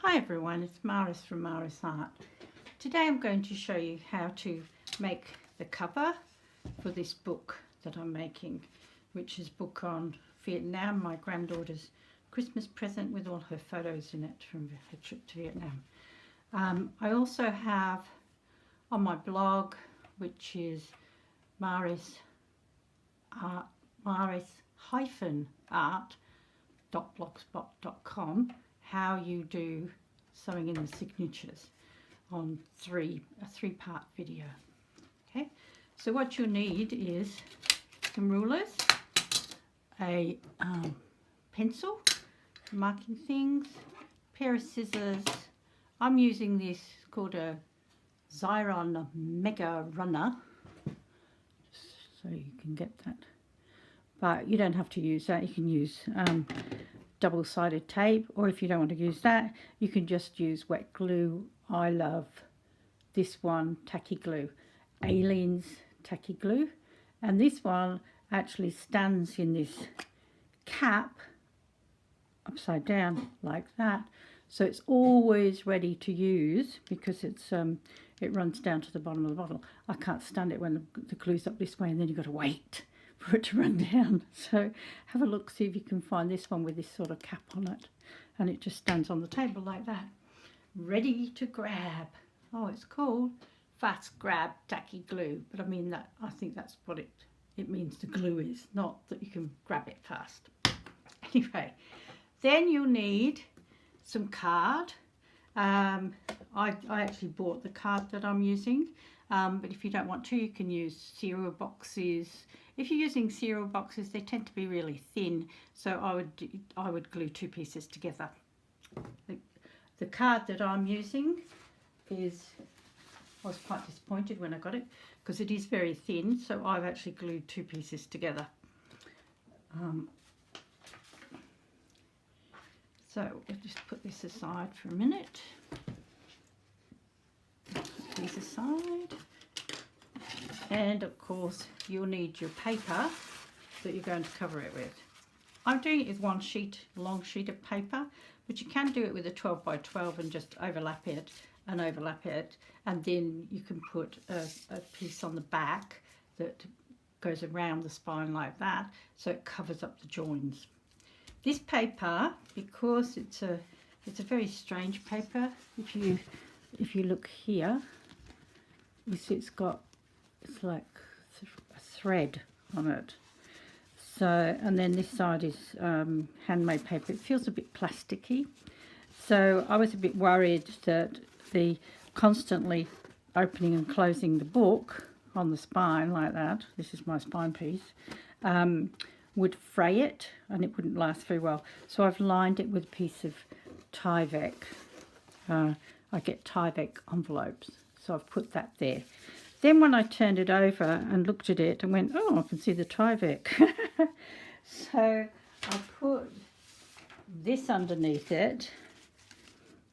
Hi everyone, it's Maris from Maris Art. Today I'm going to show you how to make the cover for this book that I'm making, which is a book on Vietnam, my granddaughter's Christmas present with all her photos in it from her trip to Vietnam. I also have on my blog, which is Maris art.blogspot.com, how you do sewing in the signatures on a three-part video. Okay, so what you'll need is some rulers, a pencil for marking things, pair of scissors. I'm using this called a Xyron Mega Runner, so you can get that, but you don't have to use that. You can use double-sided tape, or if you don't want to use that, you can just use wet glue. I love this one, tacky glue, Aleene's tacky glue, and this one actually stands in this cap upside down like that, so it's always ready to use because it's it runs down to the bottom of the bottle. I can't stand it when the glue's up this way and then you've got to wait for it to run down. So have a look, see if you can find this one with this sort of cap on it, and it just stands on the table like that, ready to grab. Oh, it's called Fast Grab Tacky Glue, but I mean that, I think that's what it means, the glue is, not that you can grab it fast. Anyway, then you'll need some card. I actually bought the card that I'm using, but if you don't want to, you can use cereal boxes. If you're using cereal boxes, they tend to be really thin, so I would glue two pieces together. The card that I'm using is, I was quite disappointed when I got it because it is very thin, so I've actually glued two pieces together. So we'll just put this aside for a minute. Put these aside. And of course you'll need your paper that you're going to cover it with. I'm doing it with one sheet, long sheet of paper, but you can do it with a 12 by 12 and just overlap it, and then you can put a piece on the back that goes around the spine like that, so it covers up the joins. This paper, because it's a very strange paper, if you look here, you see it's like a thread on it. So, and then this side is handmade paper. It feels a bit plasticky. So I was a bit worried that the constantly opening and closing the book on the spine like that, this is my spine piece, would fray it and it wouldn't last very well. So I've lined it with a piece of Tyvek. I get Tyvek envelopes, so I've put that there. Then when I turned it over and looked at it and went, oh, I can see the Tyvek. So I put this underneath it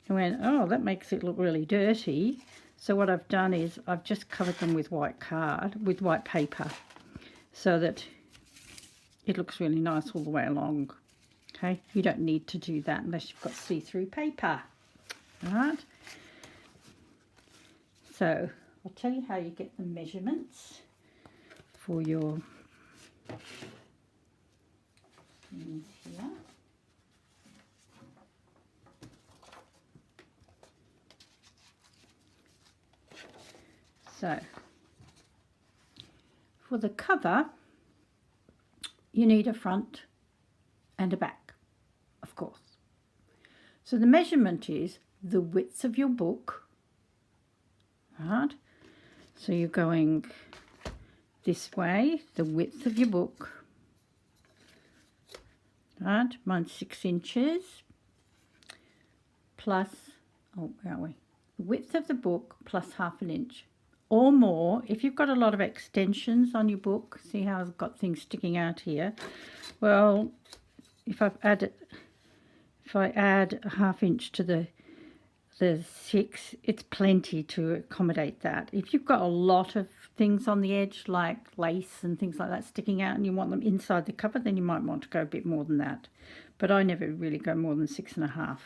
and went, oh, that makes it look really dirty. So what I've done is I've just covered them with white paper, so that it looks really nice all the way along. Okay, you don't need to do that unless you've got see-through paper. All right. So I'll tell you how you get the measurements for your things here. So for the cover, you need a front and a back, of course. So the measurement is the width of your book, right? So you're going this way, the width of your book, right? Mine's 6 inches plus, oh, where are we? The width of the book plus ½ an inch or more. If you've got a lot of extensions on your book, see how I've got things sticking out here? Well, if I add a ½ inch to the 6, it's plenty to accommodate that. If you've got a lot of things on the edge like lace and things like that sticking out and you want them inside the cover, then you might want to go a bit more than that, but I never really go more than 6½.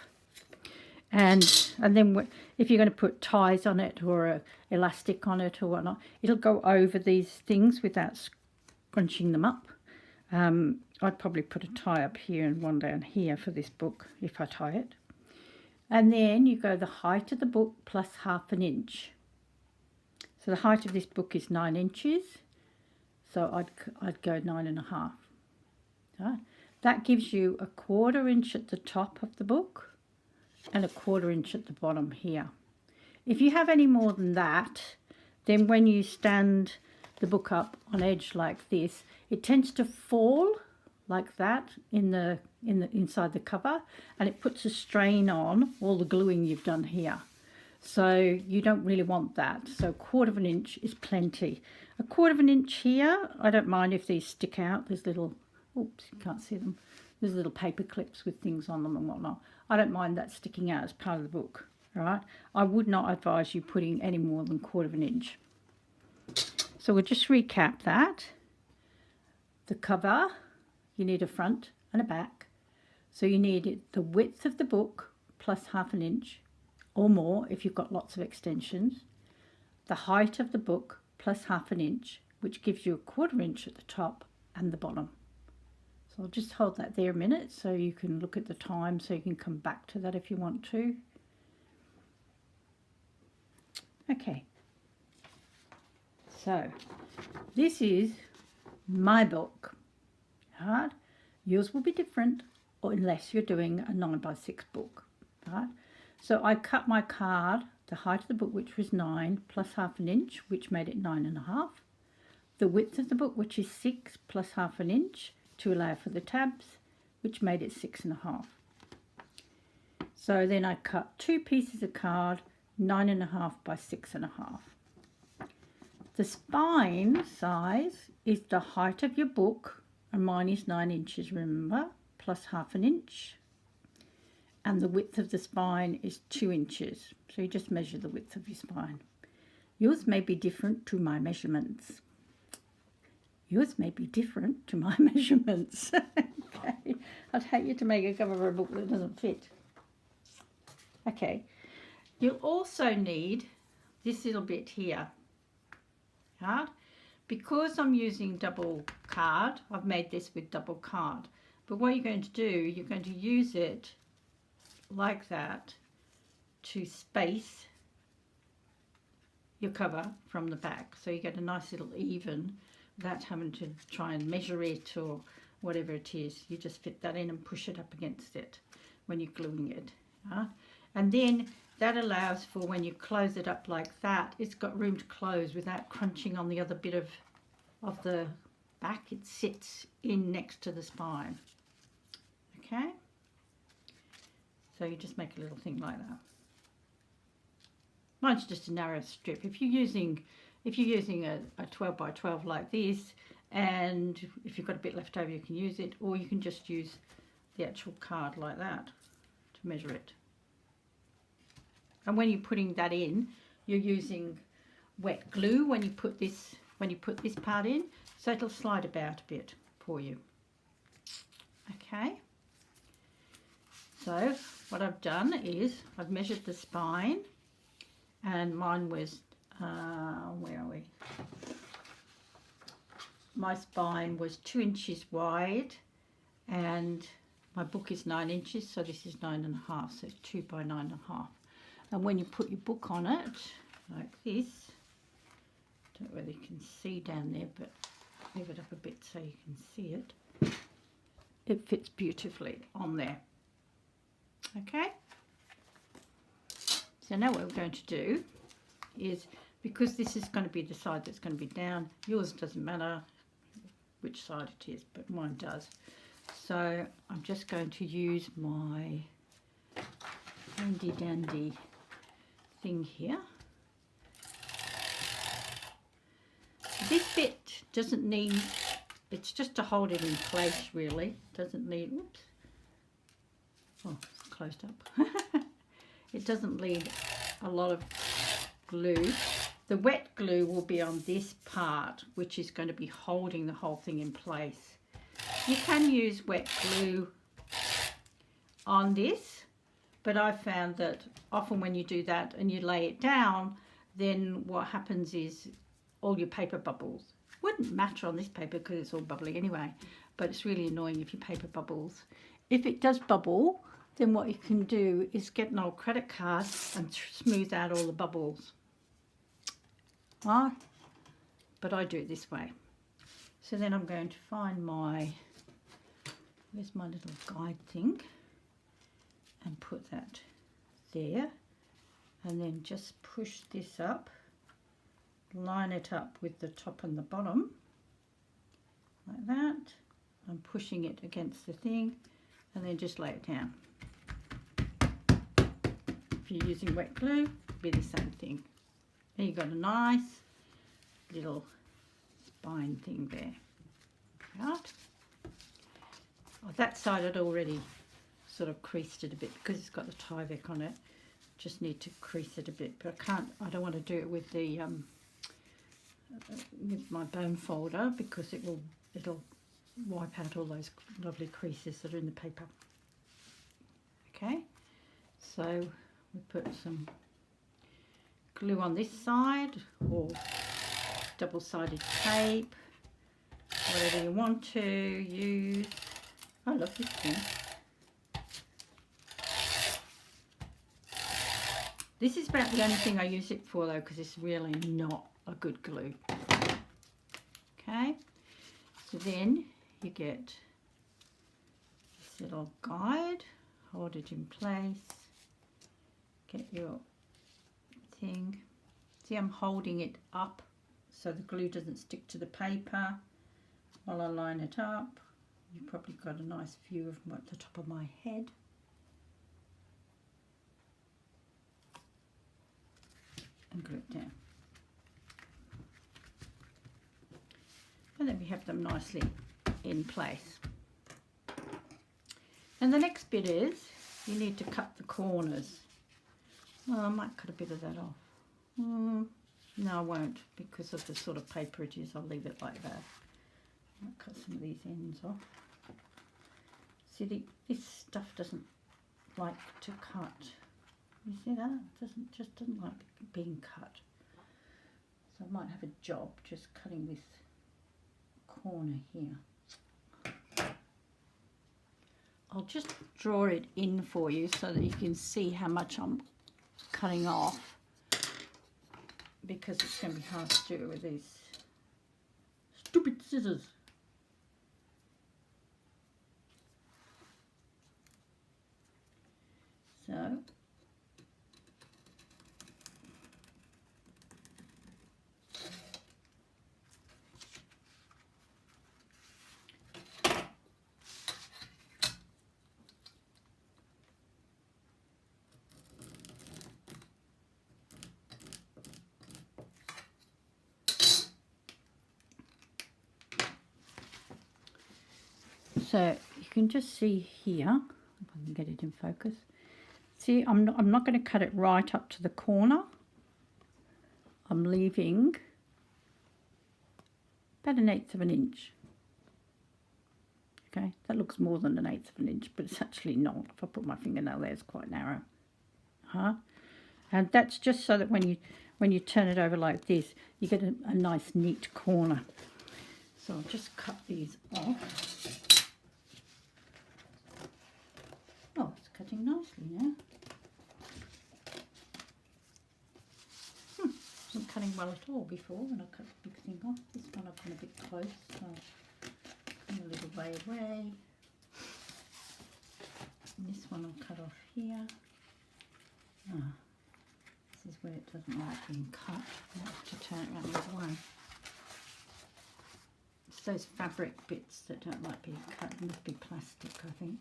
And then if you're going to put ties on it or a elastic on it or whatnot, it'll go over these things without scrunching them up. I'd probably put a tie up here and one down here for this book if I tie it. And then you go the height of the book plus 1/2 inch. So the height of this book is 9 inches. So I'd go 9.5. Right? That gives you 1/4 inch at the top of the book and 1/4 inch at the bottom here. If you have any more than that, then when you stand the book up on edge like this, it tends to fall like that in the inside the cover, and it puts a strain on all the gluing you've done here. So you don't really want that. So 1/4 inch is plenty. 1/4 inch here, I don't mind if these stick out. There's little, oops, you can't see them. There's little paper clips with things on them and whatnot. I don't mind that sticking out as part of the book, all right? I would not advise you putting any more than 1/4 inch. So we'll just recap that. The cover, you need a front and a back. So you need the width of the book plus 1/2 inch or more if you've got lots of extensions. The height of the book plus 1/2 inch, which gives you 1/4 inch at the top and the bottom. So I'll just hold that there a minute so you can look at the time, so you can come back to that if you want to. Okay. So this is my book. Right? Yours will be different unless you're doing a 9x6 book. Right? So I cut my card, the height of the book, which was 9, plus 1/2 inch, which made it 9.5. The width of the book, which is 6 plus 1/2 inch to allow for the tabs, which made it 6.5. So then I cut 2 pieces of card, 9.5 by 6.5. The spine size is the height of your book, and mine is 9 inches, remember, plus 1/2 inch. And the width of the spine is 2 inches. So you just measure the width of your spine. Yours may be different to my measurements. Yours may be different to my measurements. Okay, I'd hate you to make a cover for a book that doesn't fit. Okay, you'll also need this little bit here. Right? Because I'm using double card, I've made this with double card. But what you're going to do, you're going to use it like that to space your cover from the back. So you get a nice little even without having to try and measure it or whatever it is. You just fit that in and push it up against it when you're gluing it. And then that allows for when you close it up like that, it's got room to close without crunching on the other bit of the back. It sits in next to the spine. Okay? So you just make a little thing like that. Mine's just a narrow strip. If you're using a 12 by 12 like this, and if you've got a bit left over, you can use it, or you can just use the actual card like that to measure it. And when you're putting that in, you're using wet glue when you put this part in, so it'll slide about a bit for you. Okay. So what I've done is I've measured the spine, and mine was where are we? My spine was 2 inches wide, and my book is 9 inches, so this is 9.5, so it's 2 by 9.5. And when you put your book on it, like this, don't know whether you can see down there, but move it up a bit so you can see it. It fits beautifully on there. Okay? So now what we're going to do is, because this is going to be the side that's going to be down, yours doesn't matter which side it is, but mine does. So I'm just going to use my handy dandy thing here. This bit doesn't need, it's just to hold it in place really. Doesn't need, whoops, oh, it's closed up. It doesn't need a lot of glue. The wet glue will be on this part, which is going to be holding the whole thing in place. You can use wet glue on this, But I've found that often when you do that and you lay it down, then what happens is all your paper bubbles. Wouldn't matter on this paper because it's all bubbly anyway, but it's really annoying if your paper bubbles. If it does bubble, then what you can do is get an old credit card and smooth out all the bubbles. Right? But I do it this way. So then I'm going to find my, where's my little guide thing, and put that there, and then just push this up, line it up with the top and the bottom like that. I'm pushing it against the thing, and then just lay it down. If you're using wet glue, it'll be the same thing. And you've got a nice little spine thing there. Right? Oh, that side I'd already sort of creased it a bit because it's got the Tyvek on it. Just need to crease it a bit, but I don't want to do it with the with my bone folder because it'll wipe out all those lovely creases that are in the paper. Okay, so we put some glue on this side or double-sided tape, whatever you want to use. I love this thing. This is about the only thing I use it for though, because it's really not a good glue. Okay, so then you get this little guide, hold it in place, get your thing. See, I'm holding it up so the glue doesn't stick to the paper while I line it up. You've probably got a nice view of the top of my head. And glue it down. And then we have them nicely in place. And the next bit is you need to cut the corners. Well, I might cut a bit of that off. No, I won't, because of the sort of paper it is. I'll leave it like that. I'll cut some of these ends off. See, this stuff doesn't like to cut. You see that? It just doesn't like being cut. So I might have a job just cutting this corner here. I'll just draw it in for you so that you can see how much I'm cutting off, because it's going to be hard to do with these stupid scissors. So you can just see here, if I can get it in focus. See, I'm not going to cut it right up to the corner. I'm leaving about 1/8 of an inch. Okay, that looks more than 1/8 of an inch, but it's actually not. If I put my fingernail there, it's quite narrow. And that's just so that when you turn it over like this, you get a nice neat corner. So I'll just cut these off. Oh, it's cutting nicely now. Wasn't cutting well at all before when I cut the big thing off. This one I've gone a bit close, so I'm a little way away. And this one I'll cut off here. This is where it doesn't like being cut. I have to turn it around the other way. It's those fabric bits that don't like being cut. It must be plastic, I think.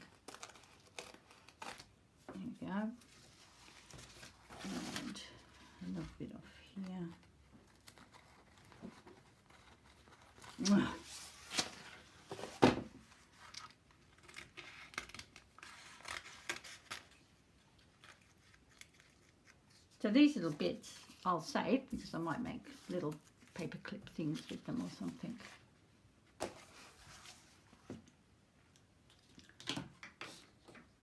There we go. And a little bit off here. So these little bits I'll save because I might make little paper clip things with them or something.